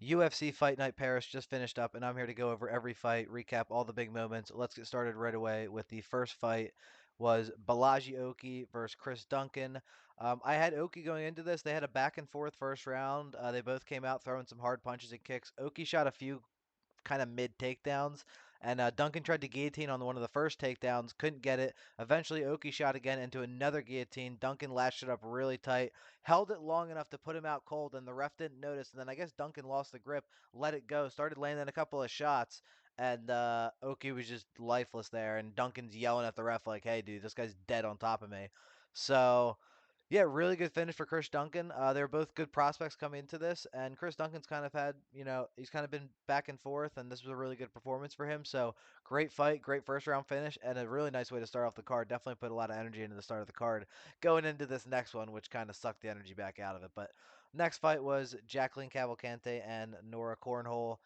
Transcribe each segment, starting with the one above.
UFC Fight Night Paris just finished up, and I'm here to go over every fight, recap all the big moments. Let's get started right away with the first fight. Was Bolaji Oki versus Chris Duncan. I had Oki going into this. They had a back and forth first round. They both came out throwing some hard punches and kicks. Oki shot a few kind of mid takedowns. And Duncan tried to guillotine on one of the first takedowns, couldn't get it. Eventually, Oki shot again into another guillotine. Duncan latched it up really tight, held it long enough to put him out cold, and the ref didn't notice. And then I guess Duncan lost the grip, let it go, started landing a couple of shots, and Oki was just lifeless there. And Duncan's yelling at the ref like, "Hey, dude, this guy's dead on top of me." So yeah, really good finish for Chris Duncan. They're both good prospects coming into this, and Chris Duncan's kind of had, he's kind of been back and forth, and this was a really good performance for him. So great fight, great first round finish, and a really nice way to start off the card. Definitely put a lot of energy into the start of the card. Going into this next one, which kind of sucked the energy back out of it. But next fight was Jacqueline Cavalcanti and Nora Cornhole.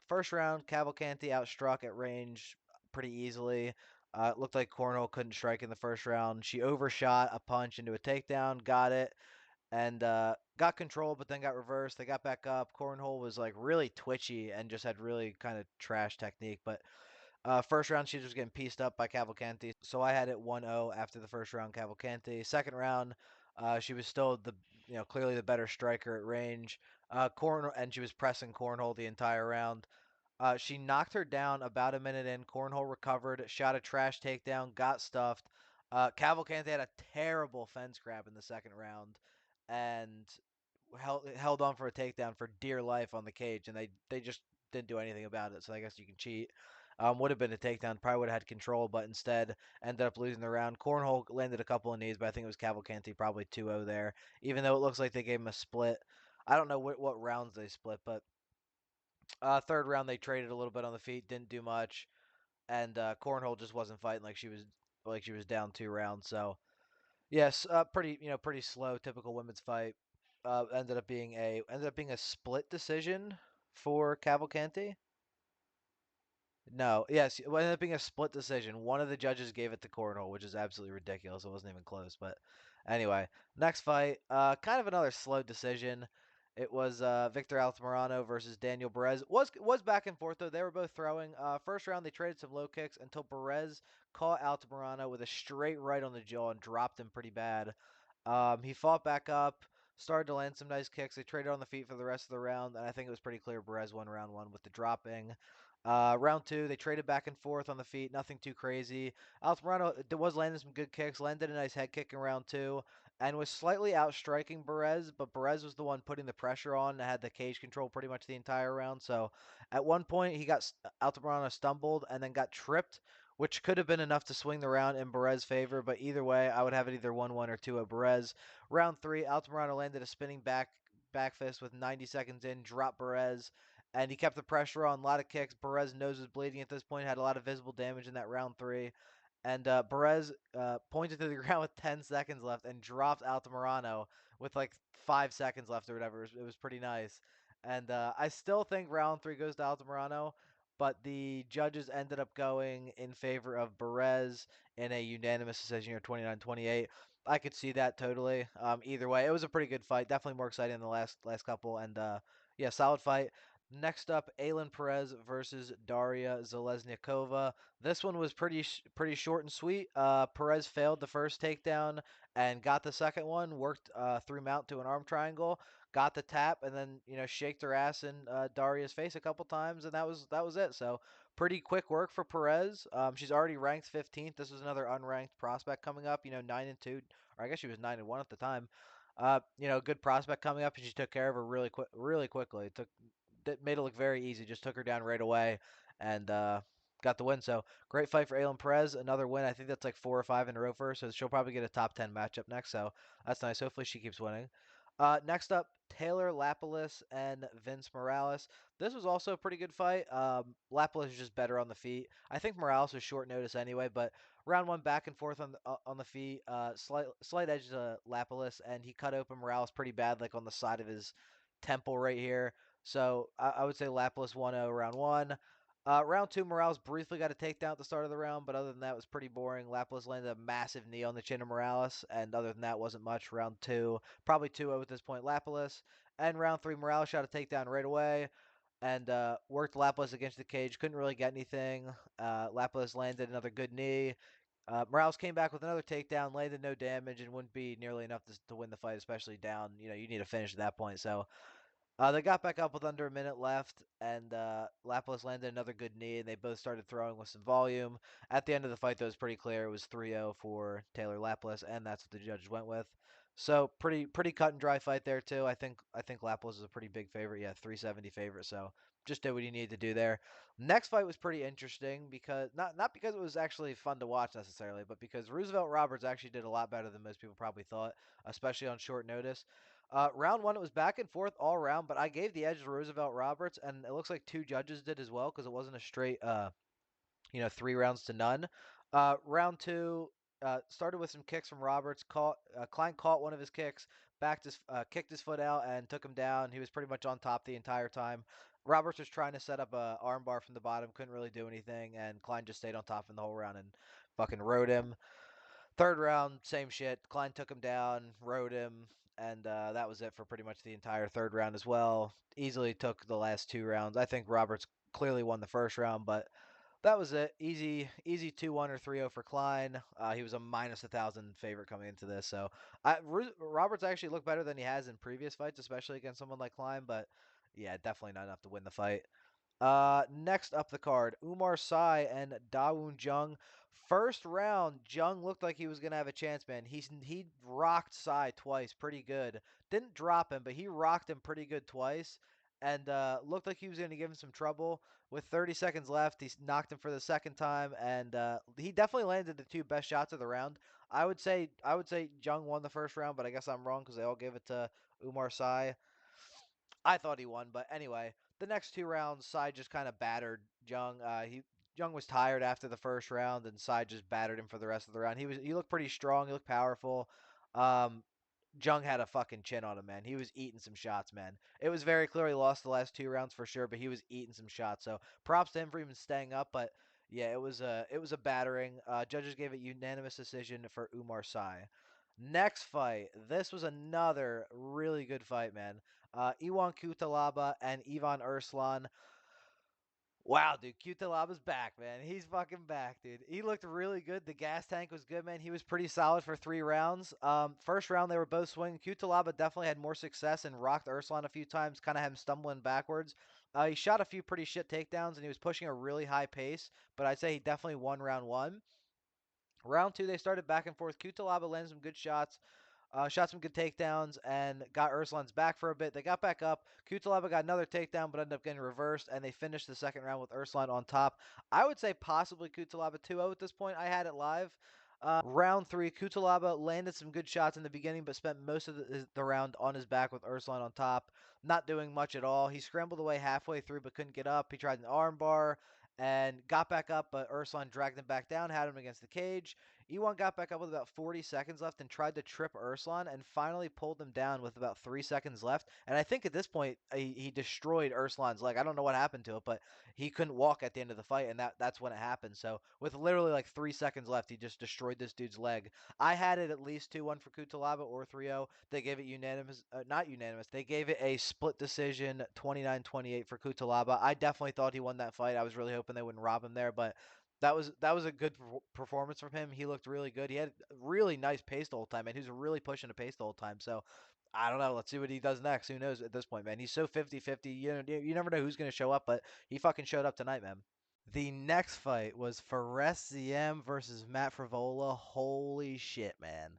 First round, Cavalcanti outstruck at range pretty easily. It looked like Cornell couldn't strike in the first round. She overshot a punch into a takedown, got it, and got control, but then got reversed. They got back up. Cornhole was like really twitchy and just had really kind of trash technique. But first round, she was getting pieced up by Cavalcanti. So I had it 1-0 after the first round, Cavalcanti. Second round, she was still clearly the better striker at range. And she was pressing Cornhole the entire round. She knocked her down about a minute in. Cornhole recovered, shot a trash takedown, got stuffed. Cavalcanti had a terrible fence grab in the second round, and held on for a takedown for dear life on the cage, and they just didn't do anything about it. So I guess you can cheat. Would have been a takedown, probably would have had control, but instead ended up losing the round. Cornhole landed a couple of knees, but I think it was Cavalcanti probably 2-0 there, even though it looks like they gave him a split. I don't know what rounds they split, but third round they traded a little bit on the feet, didn't do much, and Cornhole just wasn't fighting like she was down 2 rounds. So yes, pretty slow, typical women's fight. Ended up being a split decision for Cavalcanti. No, yes, it ended up being a split decision. One of the judges gave it to Cornhole, which is absolutely ridiculous. It wasn't even close. But anyway, next fight, kind of another slow decision. It was Victor Altamirano versus Daniel Barez. Was back and forth though. They were both throwing. First round they traded some low kicks until Barez caught Altamirano with a straight right on the jaw and dropped him pretty bad. He fought back up, started to land some nice kicks. They traded on the feet for the rest of the round, and I think it was pretty clear Barez won round one with the dropping. Round two, they traded back and forth on the feet, nothing too crazy. Altamirano was landing some good kicks, landed a nice head kick in round two, and was slightly outstriking Barez, but Barez was the one putting the pressure on and had the cage control pretty much the entire round. So at one point, Altamirano stumbled and then got tripped, which could have been enough to swing the round in Barez's favor, but either way, I would have it either 1-1 or 2-0 Barez. Round three, Altamirano landed a spinning back fist with 90 seconds in, dropped Barez, and he kept the pressure on. A lot of kicks. Barez's nose was bleeding at this point, had a lot of visible damage in that round three. And Barez pointed to the ground with 10 seconds left and dropped Altamirano with like 5 seconds left or whatever. It was pretty nice. And I still think round three goes to Altamirano, but the judges ended up going in favor of Barez in a unanimous decision, 29-28. I could see that totally. Either way, it was a pretty good fight. Definitely more exciting than the last couple. And yeah, solid fight. Next up, Ailin Perez versus Daria Zhelezniakova. This one was pretty short and sweet. Perez failed the first takedown and got the second one. Worked through mount to an arm triangle, got the tap, and then shaked her ass in Daria's face a couple times, and that was it. So pretty quick work for Perez. She's already ranked 15th. This was another unranked prospect coming up. 9-2, or I guess she was 9-1 at the time. Good prospect coming up, and she took care of her really quickly. That made it look very easy. Just took her down right away and got the win. So great fight for Ailin Perez. Another win. I think that's like 4 or 5 in a row for her. So she'll probably get a top 10 matchup next. So that's nice. Hopefully she keeps winning. Next up, Taylor Lapilus and Vince Morales. This was also a pretty good fight. Lapilus is just better on the feet. I think Morales was short notice anyway, but round one back and forth on the feet. Slight edge to Lapilus, and he cut open Morales pretty bad, like on the side of his temple right here. So I would say Lapilus 1-0 round one. Round two, Morales briefly got a takedown at the start of the round, but other than that, it was pretty boring. Lapilus landed a massive knee on the chin of Morales, and other than that, wasn't much. Round two, probably 2-0 at this point, Lapilus. And round 3, Morales shot a takedown right away and worked Lapilus against the cage. Couldn't really get anything. Lapilus landed another good knee. Morales came back with another takedown, landed no damage, and wouldn't be nearly enough to win the fight, especially down. You need a finish at that point. So they got back up with under a minute left, and Lapilus landed another good knee, and they both started throwing with some volume. At the end of the fight, though, it was pretty clear it was 3-0 for Taylor Lapilus, and that's what the judges went with. So pretty cut and dry fight there too. I think Lapilus is a pretty big favorite. Yeah, 370 favorite. So just did what he needed to do there. Next fight was pretty interesting because not because it was actually fun to watch necessarily, but because Roosevelt Roberts actually did a lot better than most people probably thought, especially on short notice. Round 1, it was back and forth all around, but I gave the edge to Roosevelt Roberts, and it looks like 2 judges did as well because it wasn't a straight, 3 rounds to none. Round 2 started with some kicks from Roberts. Klein caught one of his kicks, kicked his foot out, and took him down. He was pretty much on top the entire time. Roberts was trying to set up a armbar from the bottom, couldn't really do anything, and Klein just stayed on top in the whole round and fucking rode him. Third round, same shit. Klein took him down, rode him, and that was it for pretty much the entire third round as well. Easily took the last 2 rounds. I think Roberts clearly won the first round, but that was it. Easy 2-1 or 3-0 for Klein. He was a minus 1,000 favorite coming into this. So Roberts actually looked better than he has in previous fights, especially against someone like Klein. But yeah, definitely not enough to win the fight. Next up the card, Oumar Sy and Dawoon Jung. First round, Jung looked like he was gonna have a chance, man. He rocked Sy twice, pretty good. Didn't drop him, but he rocked him pretty good twice, and looked like he was gonna give him some trouble. With 30 seconds left, he knocked him for the second time, and he definitely landed the 2 best shots of the round. I would say Jung won the first round, but I guess I'm wrong because they all gave it to Oumar Sy. I thought he won, but anyway, the next 2 rounds, Sai just kind of battered Jung. Jung was tired after the first round, and Sai just battered him for the rest of the round. He looked pretty strong. He looked powerful. Um, Jung had a fucking chin on him, man. He was eating some shots, man. It was very clear he lost the last 2 rounds for sure, but he was eating some shots. So props to him for even staying up. But yeah, it was a battering. Judges gave it unanimous decision for Umar Sai. Next fight. This was another really good fight, man. Iwan Cutelaba and Ivan Erslan. Wow, dude, Cutelaba's back, man. He's fucking back, dude. He looked really good. The gas tank was good, man. He was pretty solid for 3 rounds. First round they were both swinging. Cutelaba definitely had more success and rocked Erslan a few times, kind of had him stumbling backwards. He shot a few pretty shit takedowns and he was pushing a really high pace, but I'd say he definitely won round 1. Round 2 they started back and forth. Cutelaba landed some good shots. Shot some good takedowns and got Erslan's back for a bit. They got back up. Cutelaba got another takedown, but ended up getting reversed, and they finished the second round with Erslan on top. I would say possibly Cutelaba 2-0 at this point. I had it live. Round 3, Cutelaba landed some good shots in the beginning, but spent most of the round on his back with Erslan on top, not doing much at all. He scrambled away halfway through, but couldn't get up. He tried an armbar and got back up, but Erslan dragged him back down, had him against the cage. Iwan got back up with about 40 seconds left and tried to trip Erslan and finally pulled him down with about 3 seconds left. And I think at this point, he destroyed Erslan's leg. I don't know what happened to it, but he couldn't walk at the end of the fight, and that's when it happened. So with literally like 3 seconds left, he just destroyed this dude's leg. I had it at least 2-1 for Cutelaba or 3-0. They gave it unanimous, not unanimous. They gave it a split decision, 29-28 for Cutelaba. I definitely thought he won that fight. I was really hoping they wouldn't rob him there, but that was a good performance from him. He looked really good. He had really nice pace the whole time, and he was really pushing the pace the whole time. So I don't know. Let's see what he does next. Who knows at this point, man? He's so 50-50. You never know who's going to show up, but he fucking showed up tonight, man. The next fight was Fares Ziam versus Matt Frevola. Holy shit, man.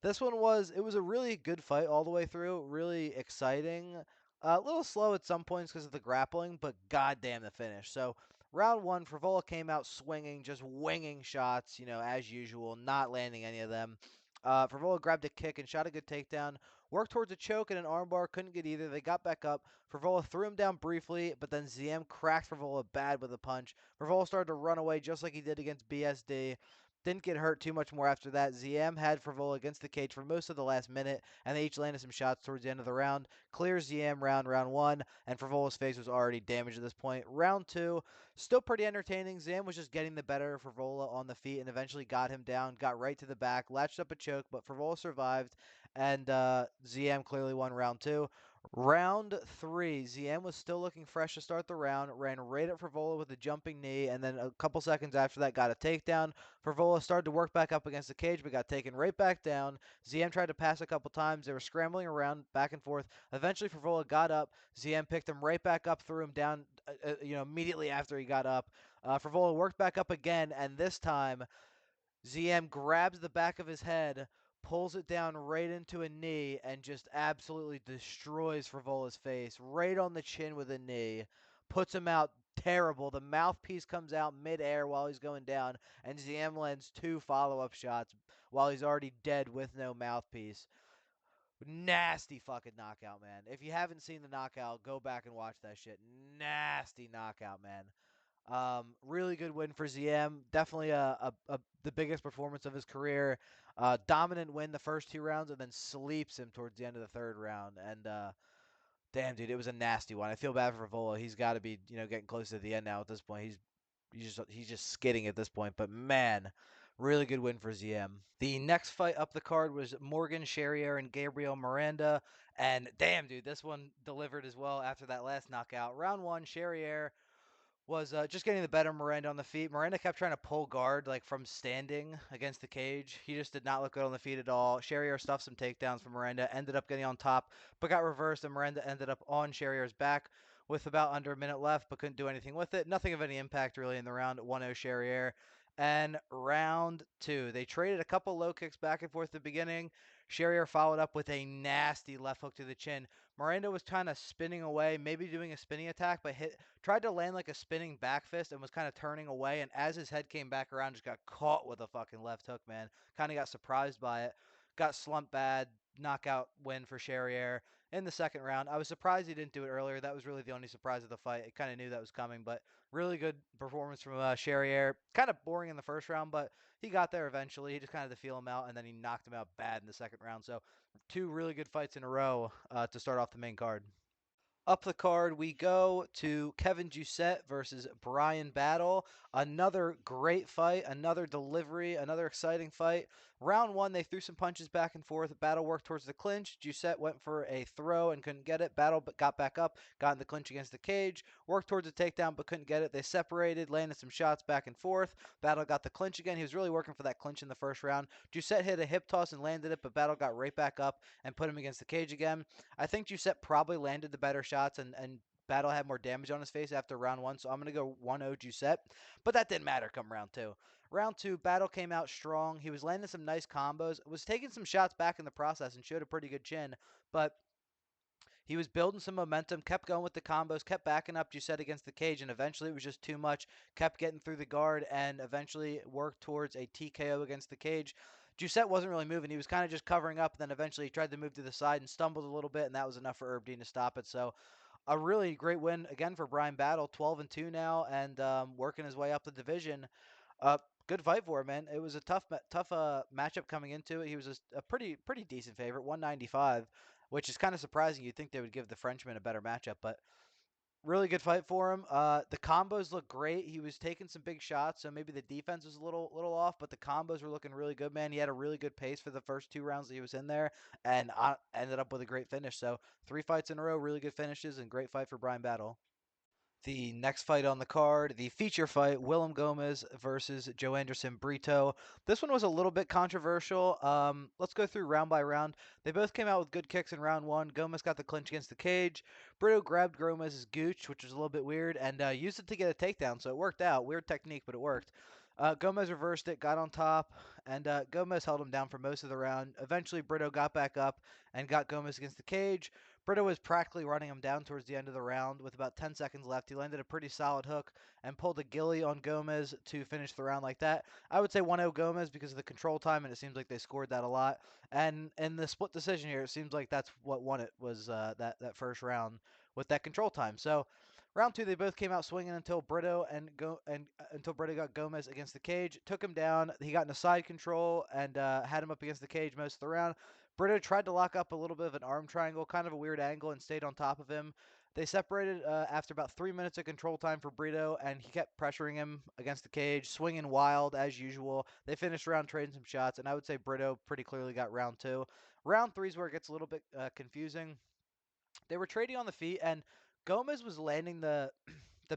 It was a really good fight all the way through, really exciting. A little slow at some points because of the grappling, but goddamn the finish. So round 1, Frevola came out swinging, just winging shots, as usual, not landing any of them. Frevola grabbed a kick and shot a good takedown. Worked towards a choke and an armbar, couldn't get either. They got back up. Frevola threw him down briefly, but then ZM cracked Frevola bad with a punch. Frevola started to run away just like he did against BSD. Didn't get hurt too much more after that. Ziam had Frevola against the cage for most of the last minute, and they each landed some shots towards the end of the round. Clears Ziam round 1, and Frevola's face was already damaged at this point. Round 2, still pretty entertaining. Ziam was just getting the better of Frevola on the feet and eventually got him down, got right to the back, latched up a choke, but Frevola survived, and Ziam clearly won round 2. Round three, Ziam was still looking fresh to start the round, ran right at Frevola with a jumping knee, and then a couple seconds after that got a takedown. Frevola started to work back up against the cage, but got taken right back down. Ziam tried to pass a couple times. They were scrambling around back and forth. Eventually, Frevola got up. Ziam picked him right back up, threw him down, immediately after he got up. Frevola worked back up again, and this time ZM grabs the back of his head, pulls it down right into a knee, and just absolutely destroys Frevola's face right on the chin with a knee. Puts him out terrible. The mouthpiece comes out midair while he's going down, and ZM lands two follow-up shots while he's already dead with no mouthpiece. Nasty fucking knockout, man. If you haven't seen the knockout, go back and watch that shit. Nasty knockout, man. Really good win for ZM. Definitely the biggest performance of his career. Dominant win the first two rounds, and then sleeps him towards the end of the third round. And damn, dude, it was a nasty one. I feel bad for Vola. He's got to be getting close to the end now. At this point, he's just skidding at this point. But man, really good win for ZM. The next fight up the card was Morgan Charriere and Gabriel Miranda. And damn, dude, this one delivered as well after that last knockout. Round one, Charriere was just getting the better of Miranda on the feet. Miranda kept trying to pull guard like from standing against the cage. He just did not look good on the feet at all. Charriere stuffed some takedowns from Miranda, ended up getting on top, but got reversed, and Miranda ended up on Charriere's back with about under a minute left, but couldn't do anything with it. Nothing of any impact really in the round. 1-0 Charriere. And round two, they traded a couple low kicks back and forth at the beginning. Charriere followed up with a nasty left hook to the chin. Miranda was kind of spinning away, maybe doing a spinning attack, but tried to land like a spinning back fist and was kind of turning away. And as his head came back around, just got caught with a fucking left hook, man. Kind of got surprised by it. Got slumped bad. Knockout win for Charriere in the second round. I was surprised he didn't do it earlier. That was really the only surprise of the fight. I kind of knew that was coming, but really good performance from Charriere. Kind of boring in the first round, but he got there eventually. He just kind of had to feel him out, and then he knocked him out bad in the second round. So two really good fights in a row to start off the main card. Up the card, we go to Kevin Jousset versus Bryan Battle. Another great fight, another delivery, another exciting fight. Round one, they threw some punches back and forth. Battle worked towards the clinch. Jousset went for a throw and couldn't get it. Battle got back up, got in the clinch against the cage, worked towards a takedown but couldn't get it. They separated, landed some shots back and forth. Battle got the clinch again. He was really working for that clinch in the first round. Jousset hit a hip toss and landed it, but Battle got right back up and put him against the cage again. I think Jousset probably landed the better shots, and Battle had more damage on his face after round one, so I'm going to go 1-0 Jousset. But that didn't matter come round two. Round two, Battle came out strong. He was landing some nice combos, was taking some shots back in the process, and showed a pretty good chin. But he was building some momentum, kept going with the combos, kept backing up Jousset against the cage, and eventually it was just too much. Kept getting through the guard, and eventually worked towards a TKO against the cage. Jousset wasn't really moving. He was kind of just covering up, and then eventually he tried to move to the side and stumbled a little bit, and that was enough for Herb Dean to stop it. So a really great win again for Bryan Battle, 12-2 now, and working his way up the division. Uh, Good fight for him, man. It was a tough matchup coming into it. He was a pretty decent favorite, 195, which is kind of surprising. You'd think they would give the Frenchman a better matchup, but really good fight for him. The combos look great. He was taking some big shots, so maybe the defense was a little off, but the combos were looking really good, man. He had a really good pace for the first two rounds that he was in there, and ended up with a great finish. So 3 fights in a row, really good finishes, and great fight for Bryan Battle. The next fight on the card, the feature fight, Willem Gomis versus Joe Anderson Brito. This one was a little bit controversial. Let's go through round by round. They both came out with good kicks in round one. Gomis got the clinch against the cage. Brito grabbed Gomis' gooch, which was a little bit weird, and used it to get a takedown, so it worked out. Weird technique, but it worked. Gomis reversed it, got on top, and Gomis held him down for most of the round. Eventually, Brito got back up and got Gomis against the cage. Brito was practically running him down towards the end of the round with about 10 seconds left. He landed a pretty solid hook and pulled a ghillie on Gomis to finish the round like that. I would say 1-0 Gomis because of the control time, and it seems like they scored that a lot. And in the split decision here, it seems like that's what won it was that first round with that control time. So round two, they both came out swinging until Brito until Brito got Gomis against the cage, took him down. He got in a side control and had him up against the cage most of the round. Brito tried to lock up a little bit of an arm triangle, kind of a weird angle, and stayed on top of him. They separated after about 3 minutes of control time for Brito, and he kept pressuring him against the cage, swinging wild as usual. They finished around trading some shots, and I would say Brito pretty clearly got round two. Round three is where it gets a little bit confusing. They were trading on the feet, and Gomis was landing the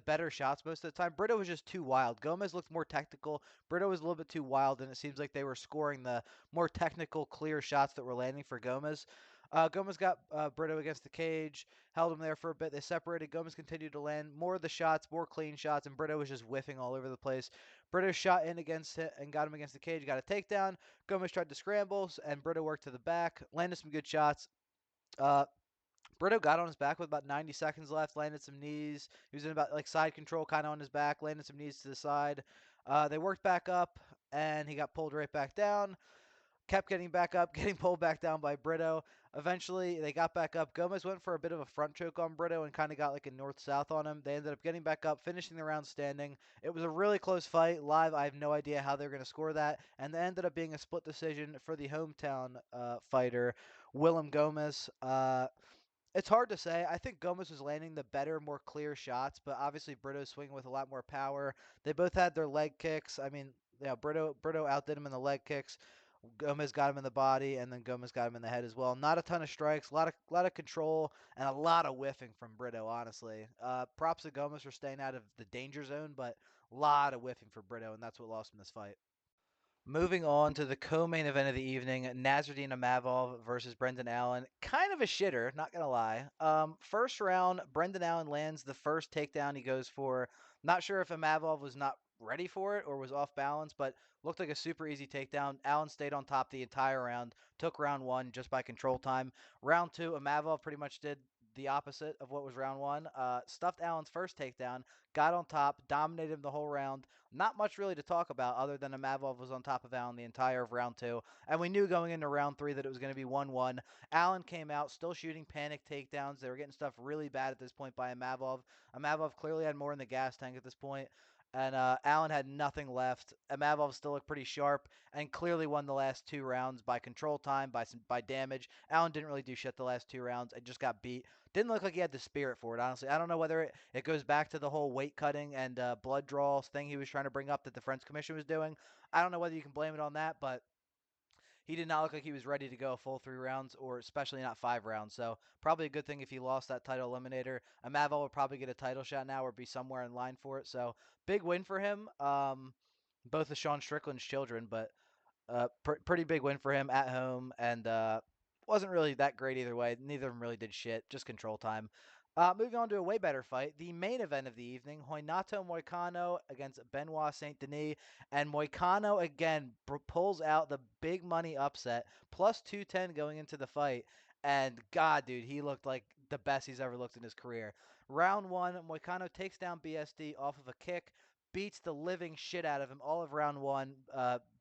better shots most of the time. Brito was just too wild. Gomis looked more technical. Brito was a little bit too wild, and it seems like they were scoring the more technical, clear shots that were landing for Gomis. Gomis got Brito against the cage, held him there for a bit. They separated. Gomis continued to land more of the shots, more clean shots, and Brito was just whiffing all over the place. Brito shot in against it and got him against the cage, got a takedown. Gomis tried to scramble, and Brito worked to the back, landed some good shots. Brito got on his back with about 90 seconds left, landed some knees. He was in about like side control, kind of on his back, landed some knees to the side. They worked back up, and he got pulled right back down. Kept getting back up, getting pulled back down by Brito. Eventually, they got back up. Gomis went for a bit of a front choke on Brito and kind of got like a north-south on him. They ended up getting back up, finishing the round standing. It was a really close fight. Live, I have no idea how they were going to score that. And it ended up being a split decision for the hometown fighter, Willem Gomis. It's hard to say. I think Gomis was landing the better, more clear shots, but obviously Brito's swinging with a lot more power. They both had their leg kicks. I mean, yeah, Brito outdid him in the leg kicks. Gomis got him in the body, and then Gomis got him in the head as well. Not a ton of strikes, a lot of control, and a lot of whiffing from Brito. Honestly, props to Gomis for staying out of the danger zone, but a lot of whiffing for Brito, and that's what lost him this fight. Moving on to the co-main event of the evening, Nasruddin Imavov versus Brendan Allen. Kind of a shitter, not gonna lie. First round, Brendan Allen lands the first takedown he goes for. Not sure if Imavov was not ready for it or was off balance, but looked like a super easy takedown. Allen stayed on top the entire round, took round one just by control time. Round two, Imavov pretty much did the opposite of what was round one. Stuffed Allen's first takedown, got on top, dominated him the whole round. Not much really to talk about other than Imavov was on top of Allen the entire of round two. And we knew going into round three that it was going to be 1-1. Allen came out still shooting panic takedowns. They were getting stuff really bad at this point by Imavov. Imavov clearly had more in the gas tank at this point. And Allen had nothing left. Imavov still looked pretty sharp and clearly won the last two rounds by control time, by damage. Allen didn't really do shit the last two rounds and just got beat. Didn't look like he had the spirit for it, honestly. I don't know whether it goes back to the whole weight cutting and blood draw thing he was trying to bring up that the French Commission was doing. I don't know whether you can blame it on that, but he did not look like he was ready to go full 3 rounds, or especially not 5 rounds. So probably a good thing if he lost that title eliminator. Imavov would probably get a title shot now or be somewhere in line for it. So big win for him. Both of Sean Strickland's children, but pretty big win for him at home, and wasn't really that great either way. Neither of them really did shit, just control time. Moving on to a way better fight, the main event of the evening, Renato Moicano against Benoit Saint Denis, and Moicano again pulls out the big money upset, plus 210 going into the fight, and God, dude, he looked like the best he's ever looked in his career. Round one, Moicano takes down BSD off of a kick, beats the living shit out of him all of round one.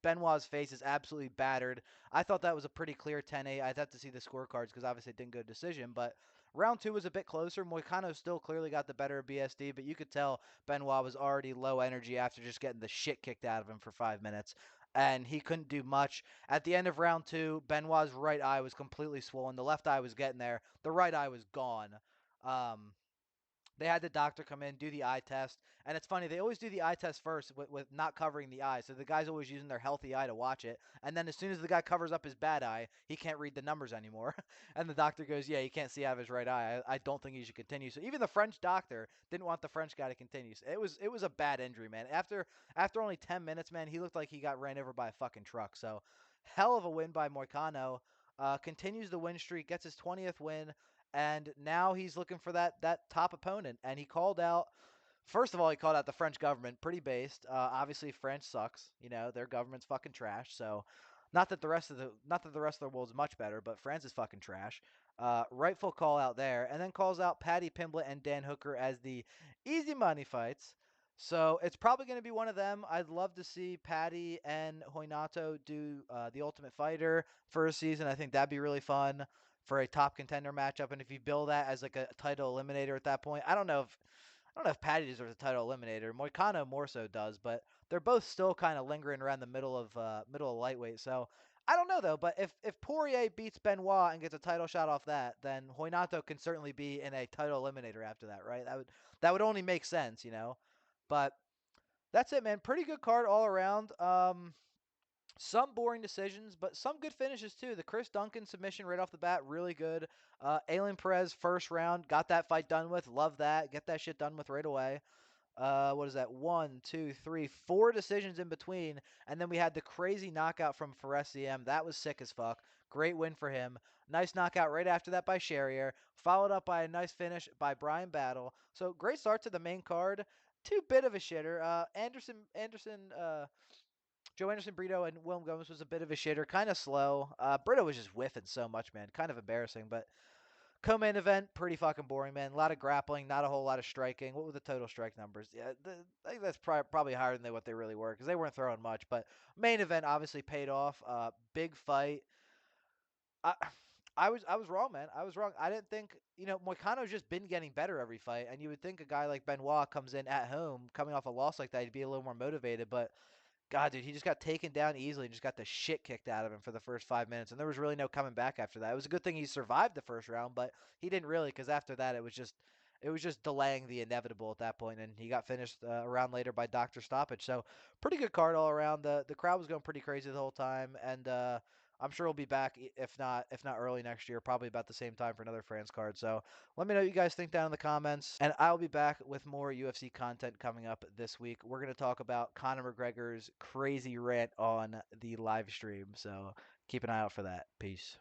Benoit's face is absolutely battered. I thought that was a pretty clear 10-8. I'd have to see the scorecards because obviously it didn't go to decision, but round two was a bit closer. Moicano still clearly got the better of BSD, but you could tell Benoit was already low energy after just getting the shit kicked out of him for 5 minutes. And he couldn't do much. At the end of round two, Benoit's right eye was completely swollen. The left eye was getting there. The right eye was gone. They had the doctor come in, do the eye test. And it's funny, they always do the eye test first with not covering the eye. So the guy's always using their healthy eye to watch it. And then as soon as the guy covers up his bad eye, he can't read the numbers anymore. And the doctor goes, yeah, he can't see out of his right eye. I don't think he should continue. So even the French doctor didn't want the French guy to continue. So it was a bad injury, man. After only 10 minutes, man, he looked like he got ran over by a fucking truck. So hell of a win by Moicano. Continues the win streak, gets his 20th win, and now he's looking for that top opponent. And he called out. First of all, he called out the French government, pretty based. Obviously, French sucks. You know, their government's fucking trash. So, not that the rest of the world's much better, but France is fucking trash. Rightful call out there, and then calls out Paddy Pimblett and Dan Hooker as the easy money fights. So it's probably going to be one of them. I'd love to see Paddy and Hoinato do the Ultimate Fighter for a season. I think that'd be really fun for a top contender matchup. And if you build that as like a title eliminator at that point, I don't know if Paddy deserves a title eliminator. Moicano more so does, but they're both still kind of lingering around the middle of lightweight. So I don't know though. But if Poirier beats Benoit and gets a title shot off that, then Hoinato can certainly be in a title eliminator after that, right? That would only make sense, you know. But that's it, man. Pretty good card all around. Some boring decisions, but some good finishes too. The Chris Duncan submission right off the bat, really good. Ailin Perez first round, got that fight done with. Love that. Get that shit done with right away. What is that? One, two, three, four decisions in between, and then we had the crazy knockout from Ziam. That was sick as fuck. Great win for him. Nice knockout right after that by Charriere, followed up by a nice finish by Bryan Battle. So great start to the main card. Too bit of a shitter. Joe Anderson Brito and Willem Gomis was a bit of a shitter, kind of slow. Brito was just whiffing so much, man. Kind of embarrassing, but co-main event, pretty fucking boring, man. A lot of grappling, not a whole lot of striking. What were the total strike numbers? Yeah, I think that's probably higher than what they really were because they weren't throwing much. But main event obviously paid off. Big fight. I, I was wrong, man. I was wrong. I didn't think Moicano's just been getting better every fight, and you would think a guy like Benoit comes in at home, coming off a loss like that, he'd be a little more motivated. But God, dude, he just got taken down easily and just got the shit kicked out of him for the first 5 minutes, and there was really no coming back after that. It was a good thing he survived the first round, but he didn't really because after that it was just delaying the inevitable at that point, and he got finished a round later by Doctor Stoppage. So pretty good card all around. The crowd was going pretty crazy the whole time, and I'm sure he'll be back if not early next year, probably about the same time for another France card. So let me know what you guys think down in the comments, and I'll be back with more UFC content coming up this week. We're going to talk about Conor McGregor's crazy rant on the live stream, so keep an eye out for that. Peace.